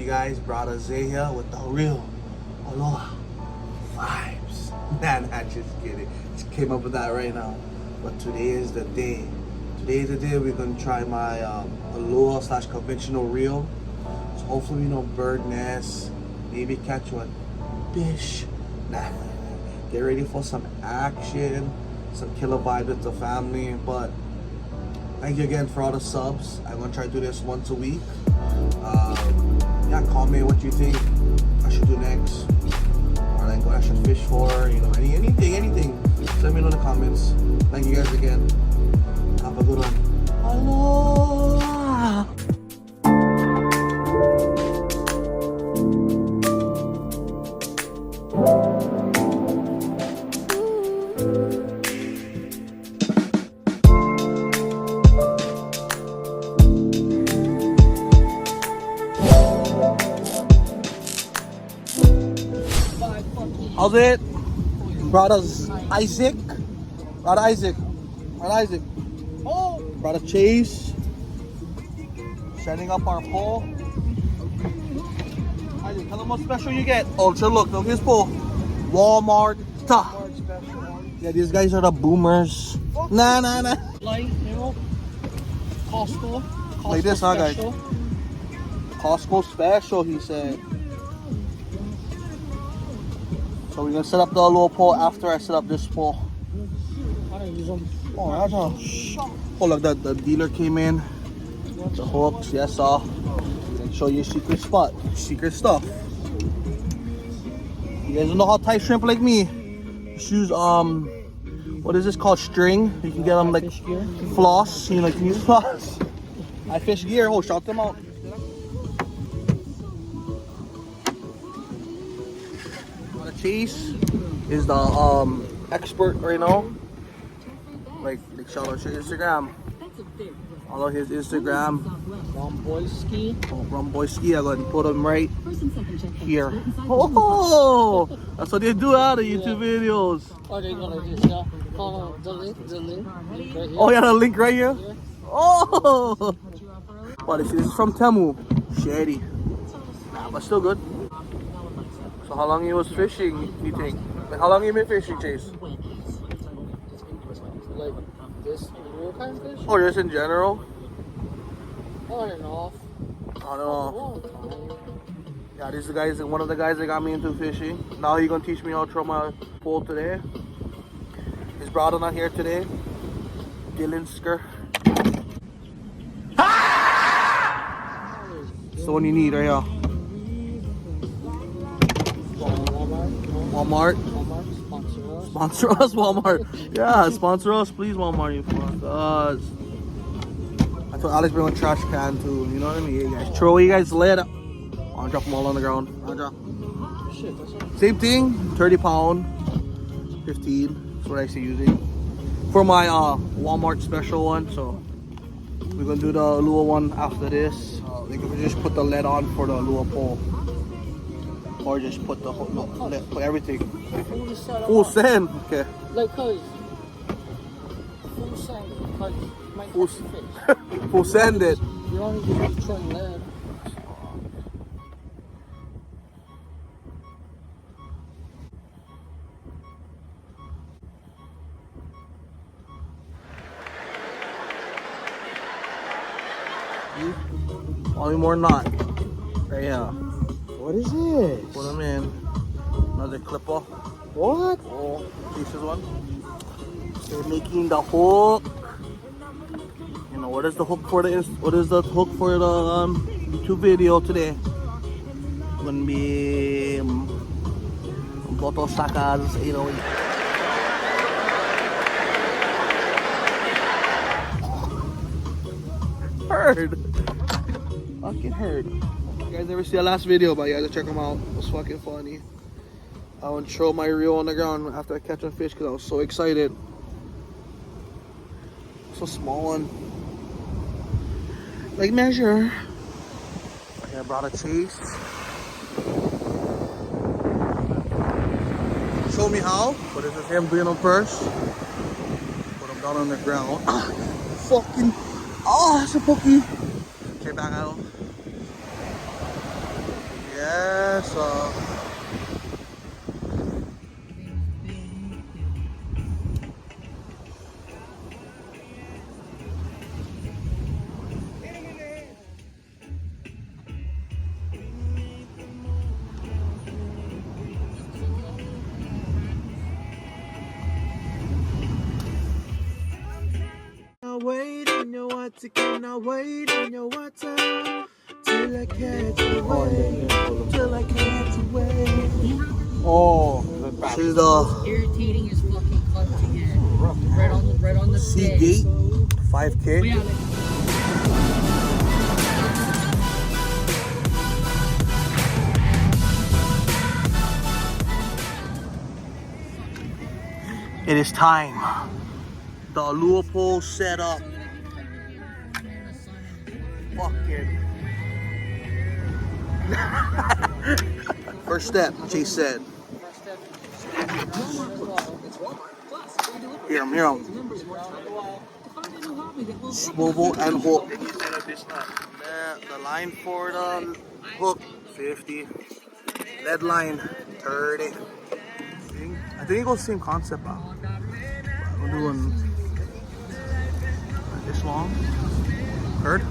you guys? Brother Zay here with the real ALOHA vibes. Nah, just kidding. Just came up with that right now. But today is the day. Today is the day we're gonna try my ALOHA / conventional reel. So hopefully, bird nest, maybe catch one fish. Nah, get ready for some action, some killer vibe with the family. But thank you again for all the subs. I'm gonna try to do this once a week. Yeah, comment what you think I should do next, or like what I should fish for. Anything. Just let me know in the comments. Thank you guys again. Have a good one. Aloha. How's it? Brother Isaac. Oh, Brother Chase. Setting up our pole. Isaac, tell them what special you get. Oh, look at his pole. Walmart. Yeah, these guys are the boomers. Nah. Like, Costco. Like this, huh, guys? Costco special, he said. So we're gonna set up the little pole after I set up this pole. Oh, that's oh, look, the dealer came in. The hooks, yes, sir. Show you a secret spot, secret stuff. You guys don't know how to tie shrimp like me. Just use what is this called? String. You can get them like floss. You can use floss. I fish gear. Oh, shout them out. Chase is the expert right now. Like shout out your Instagram. Follow his Instagram. Rumboyski. I'm gonna put him right here. Oh, that's what they do out of YouTube videos. Or they gonna just follow the link right here. Oh yeah, the link right here. Oh, what is this? Is from Temu. Shady, but still good. So how long you was fishing, you think? Like, how long you been fishing, Chase? Like this real kind of fish? Or just in general? On and off. On and off. Yeah, this is one of the guys that got me into fishing. Now he's gonna teach me how to throw my pole today. His brother not here today. Dylansker. It's the one you need right here. Walmart. Sponsor us, Walmart. Yeah, sponsor us, please, Walmart. You fuck us. I told Alex bring a trash can too. You know what I mean? You guys throw you guys lead. I'll drop them all on the ground. I'll drop. Same thing. 30 pound. 15. That's what I see using for my Walmart special one. So we're gonna do the Ulua one after this. We can just put the lead on for the Ulua pole. Or just put the whole, put everything. Full send. Okay. Like, cause full send. Full send it. You don't need to trim lead. Only more knot. Right here. What is this? Put them in. Another clipper. What? Oh, this is one. They're making the hook. What is the hook for the YouTube video today? Gonna be Boto Sakas 808. Heard. Fucking heard. You guys never see the last video, but you guys check them out. It was fucking funny. I went to throw my reel on the ground after I catch a fish because I was so excited. It's a small one. Like measure. Okay, I brought a Chase. Show me how. But this is him doing them first. Put them down on the ground. Fucking. Oh, that's a pookie. Okay, back out. essa. Wait in your water, can I wait in your water till I catch a wave, till I catch a wave. Oh, this is the Irritating as fucking club to get. Right on the Seagate 5K. Yeah, It is time. The Ulua pole set up. Fucking. First step, Chase said. Hear him. Swivel and hook. The line for the hook, 50. Lead line, 30. I think it goes the same concept out. I'm doing this long. Heard?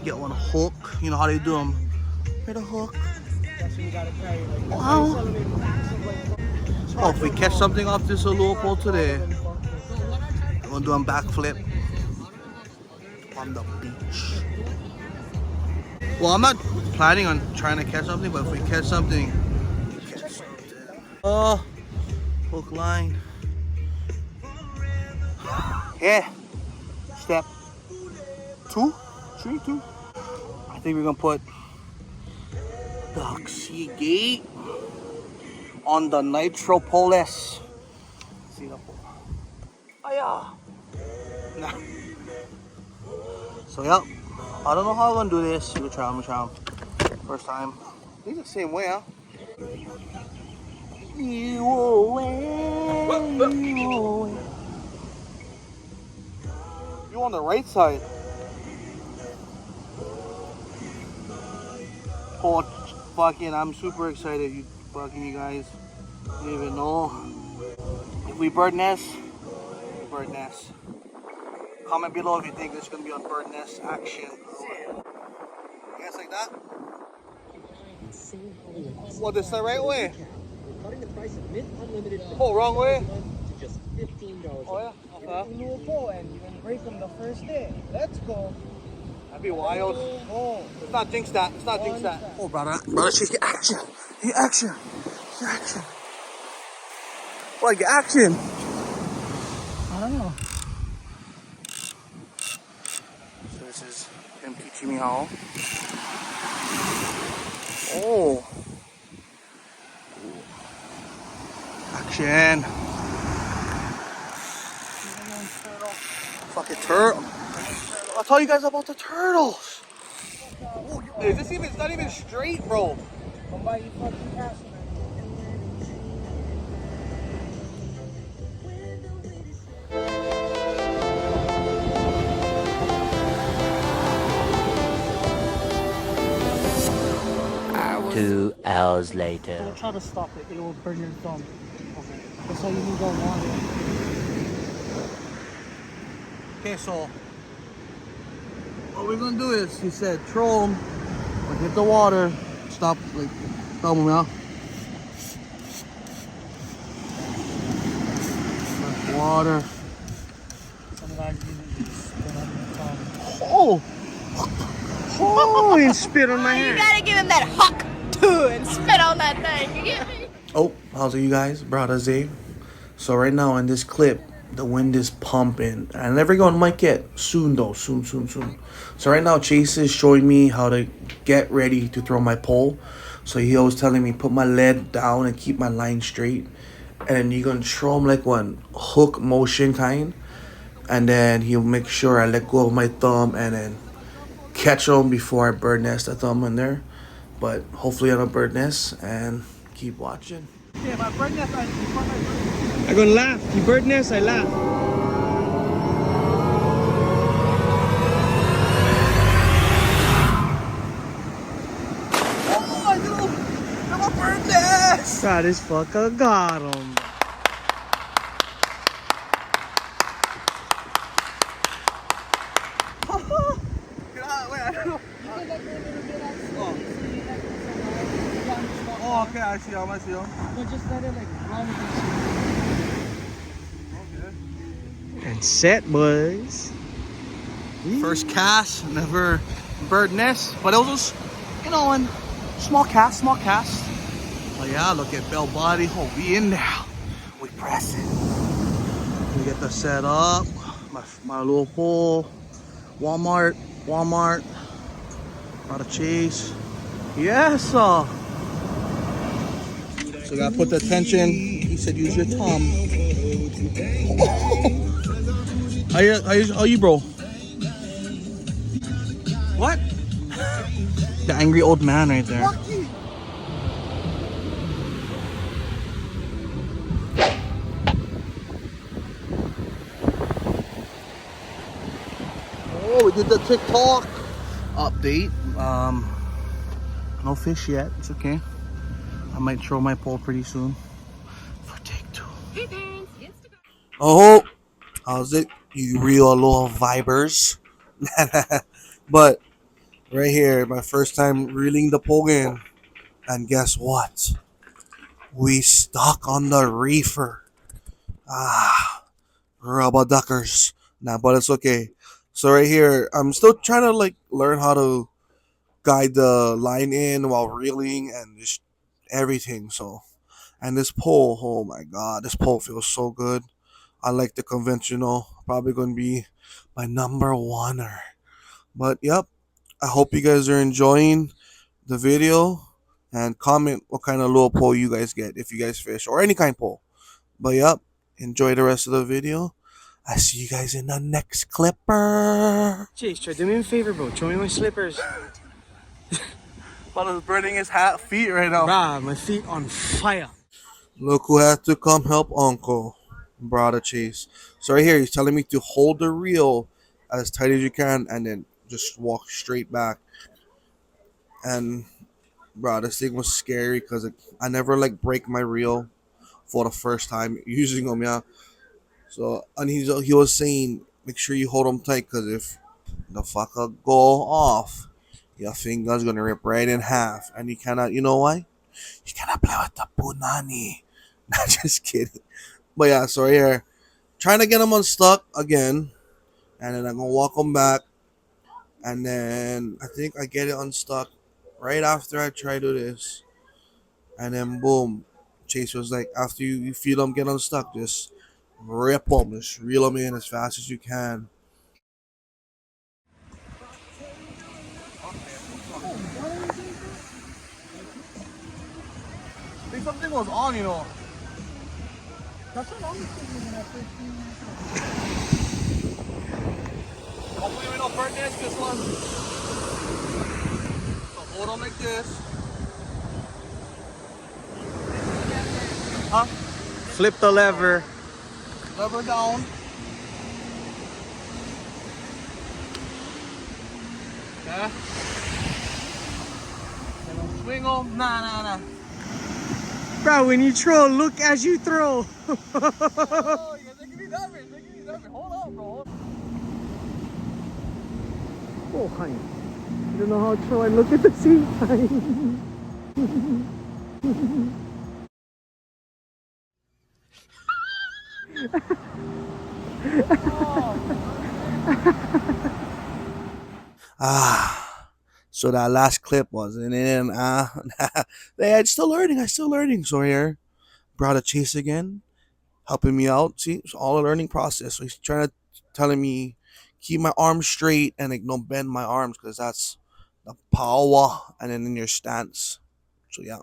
Get one hook. You know how they do them. Hit a hook. Wow. Oh, if we catch something off this Ulua pole today, we're gonna do a backflip on the beach. Well, I'm not planning on trying to catch something, but if we catch something, oh, hook line. Yeah. Step 2, 3, 2. I think we're gonna put the Seagate on the Nitro Polis. See the pole. Oh yeah. Nah. So yep. I don't know how I'm gonna do this. I'm gonna try. First time. I think it's the same way, huh? You away. You on the right side. Oh, fucking, I'm super excited, you guys. You don't even know. If we bird nest, we bird nest. Comment below if you think this is gonna be on bird nest action. You guys like that? Well, this is the right way. Oh, wrong way? Oh yeah? Okay. And you can break them the first day. Let's go. That'd be wild. Oh. Let's not jinx that. Oh, brother, she's get action. Get action. What, get action? I don't know. So this is him teaching me how. Oh. Action. Fucking turtle. I'll tell you guys about the turtles. Is this even, it's not even straight, bro. Come by you fucking castle. Two hours later. Don't try to stop it. It will burn your thumb. Okay. That's how you move on water. Okay, so what we're gonna do is, he said, troll them, or hit the water, stop, like, thumb them out. Water. Some guys even spit on your tongue. Oh! Oh, he spit on my hand. You gotta give him that huck too and spit on that thing. You get me? Oh, how's it, you guys? Brother Zay. So right now in this clip, the wind is pumping, and everyone might get soon though, soon. So right now Chase is showing me how to get ready to throw my pole. So he was telling me put my lead down and keep my line straight, and then you're gonna throw him like one hook motion kind, and then he'll make sure I let go of my thumb and then catch him before I bird nest the thumb in there. But hopefully I don't bird nest, and keep watching. Yeah, my bird nest, I gonna laugh. You bird nest, I laugh. Oh, I Bro, this fucker got him. Oh, okay, I see him, I see him. But just let it like run with Okay. and set, boys. First cast, never bird nest, but it was just, you know, and small cast. Oh yeah, look at bell body. Oh, we in there. We press it. We get the set up. My little pole. Walmart. Out of chase. Yes, sir. So you gotta put the tension. He said use your thumb. How you, bro? What? The angry old man right there. Oh, we did the TikTok update. No fish yet. It's okay. I might throw my pole pretty soon for take 2. Oh, how's it, you real ALOHA vibers? But right here, my first time reeling the pole in, and guess what? We stuck on the reefer. Rubber duckers. Nah, but it's okay. So right here, I'm still trying to like learn how to guide the line in while reeling and just everything. So, and this pole, oh my god, this pole feels so good. I like the conventional. Probably gonna be my number oneer. But yep, I hope you guys are enjoying the video, and comment what kind of lure pole you guys get if you guys fish or any kind pole. But yep, enjoy the rest of the video. I see you guys in the next clipper. Chase, try do me a favor, bro. Show me my slippers. Father's burning his feet right now. Bruh, my feet on fire. Look who had to come help Uncle. Brother Chase. So right here, he's telling me to hold the reel as tight as you can and then just walk straight back. And bro, this thing was scary because I never like break my reel for the first time using them, yeah. So and he was saying make sure you hold them tight because if the fucker go off, your finger's gonna rip right in half, and you cannot. You know why? You cannot play with the punani. Not just kidding. But yeah, so right here, trying to get them unstuck again, and then I'm gonna walk them back, and then I think I get it unstuck right after I try to do this, and then boom, Chase was like, after you feel them get unstuck, just rip them, just reel them in as fast as you can. I think something was on, you know. That's what I was thinking when I first seen Hopefully we don't burn this one. So hold on like this. Huh? Flip the lever. Lever down. Okay. And then swing them. Nah. Bro, when you throw, look as you throw. Oh, you're making me nervous. Hold on, bro. Oh, honey. You don't know how to throw and look at the same time. So that last clip wasn't in. I'm still learning. So here, brought a Chase again, helping me out. See, it's all a learning process. So he's telling me keep my arms straight and like don't bend my arms because that's the power, and then in your stance. So yeah.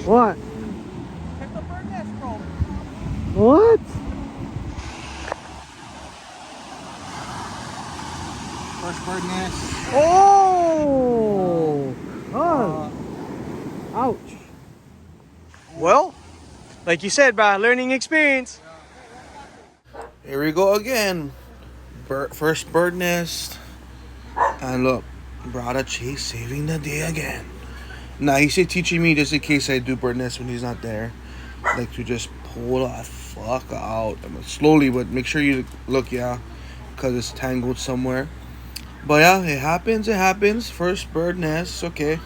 What? Check the bird nest, bro. What? First bird nest. Oh! Oh! Ouch. Well, Like you said, bro, learning experience. Here we go again. First bird nest. And look, brother Chase saving the day again. Now he's teaching me just in case I do bird nest when he's not there. Like to just pull the fuck out. I mean, slowly, but make sure you look, yeah. Because it's tangled somewhere. But yeah, it happens. First bird nest, okay.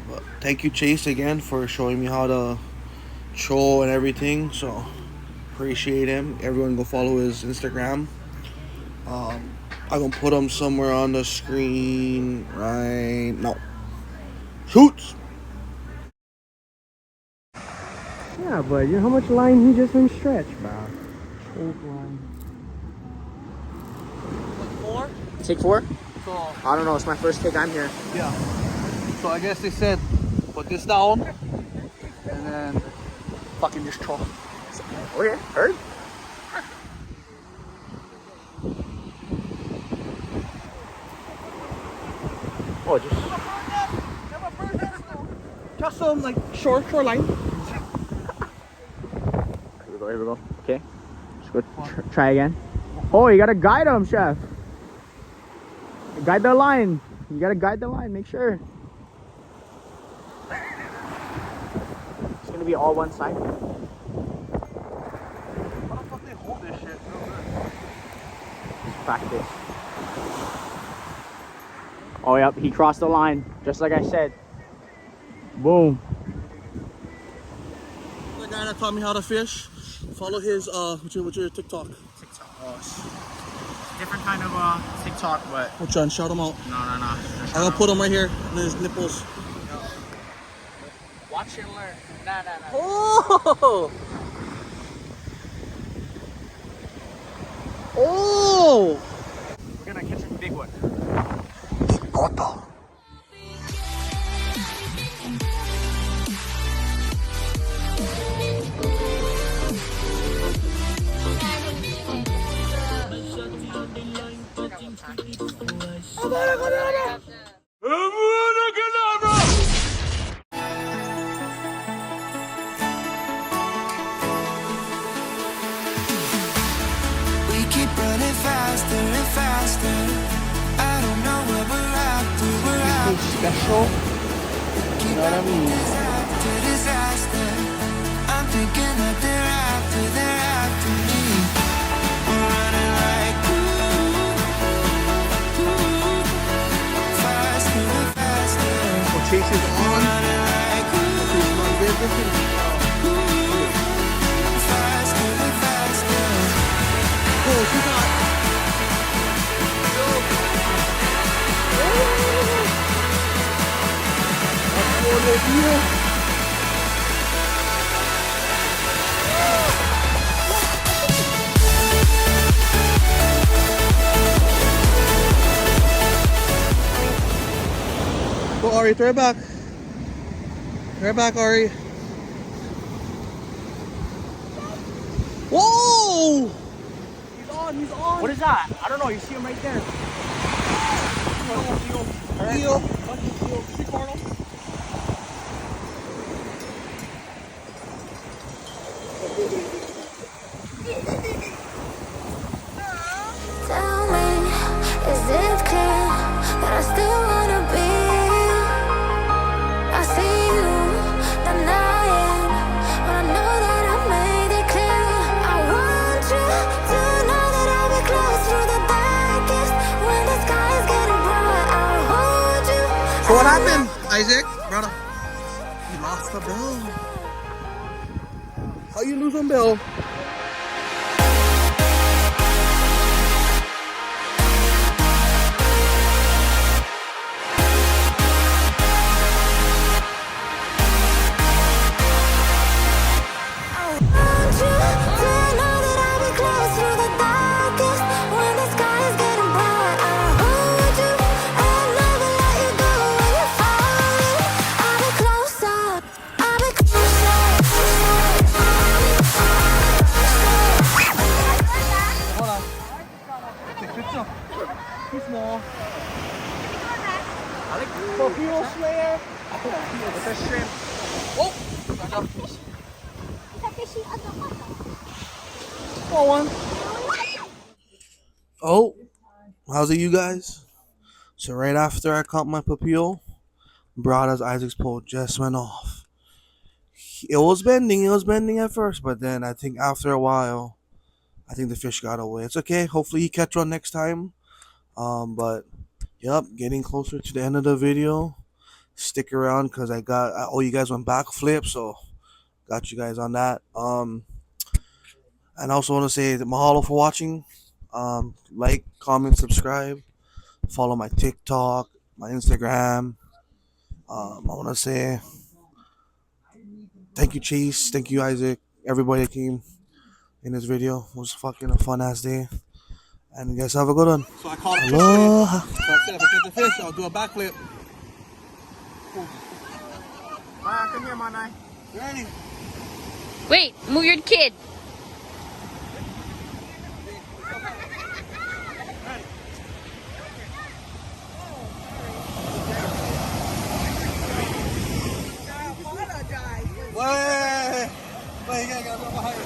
But thank you, Chase, again for showing me how to troll and everything. So appreciate him. Everyone go follow his Instagram. I'm gonna put him somewhere on the screen right now. Shoots. Yeah, but you know how much line he just didn't stretch, bro. Old line. Four? Take 4? So, I don't know. It's my first take. I'm here. yeah. So I guess they said, put this down, and then fucking just troll. Okay, heard. Oh, Just some, like, short line. Here we go. Okay. Just go try again. Oh, you gotta guide him, chef. Guide the line. You gotta guide the line. Make sure. It's gonna be all one side. How the fuck they hold this shit? Just practice. Oh, yep. He crossed the line. Just like I said. Boom. The guy that taught me how to fish. Follow his what's your TikTok? TikTok. Oh, different kind of TikTok, but Which one? Shout him out. no. I'm gonna put him right here on his nipples. Watch and learn. Nah. Oh! Oh! we're gonna catch a big one. Koto. We keep running faster and faster. I don't know where we're after. We're after. Special. Keep know what I mean? disaster, disaster. I'm thinking that they're after me. We're running like faster and faster. Oh, Chase is on. Running like faster and faster. Oh, she got. Go, Ari, throw it back. Throw it back, Ari. Whoa! He's on. What is that? I don't know. You see him right there. Eel. Tell me, is it clear that I still wanna be? I see you denying, but I know that I made it clear. I want you to know that I'll be close through the darkest when the sky is getting bright. I'll hold you. So what happened, Isaac? Brother, you lost the bill. How you lose on bill? Too small. I like Torpedo Slayer. It's a shrimp. Oh! Oh, how's it, you guys? So right after I caught my papio, Brada's Isaac's pole just went off. It was bending at first, but then I think after a while, I think the fish got away. It's okay. Hopefully he catch one next time. But yep, getting closer to the end of the video. Stick around because I owe you guys one backflip, so got you guys on that. And I also want to say mahalo for watching. Like, comment, subscribe, follow my TikTok, my Instagram. I want to say thank you, Chase. Thank you, Isaac. Everybody that came in this video. It was fucking a fun ass day. And you guys have a good one. So I caught a fish. Aloha. So I said if I catch the fish, I'll do a backflip. Come here, Manai. Ready? Wait, move your kid. Wait, you gotta get a little higher.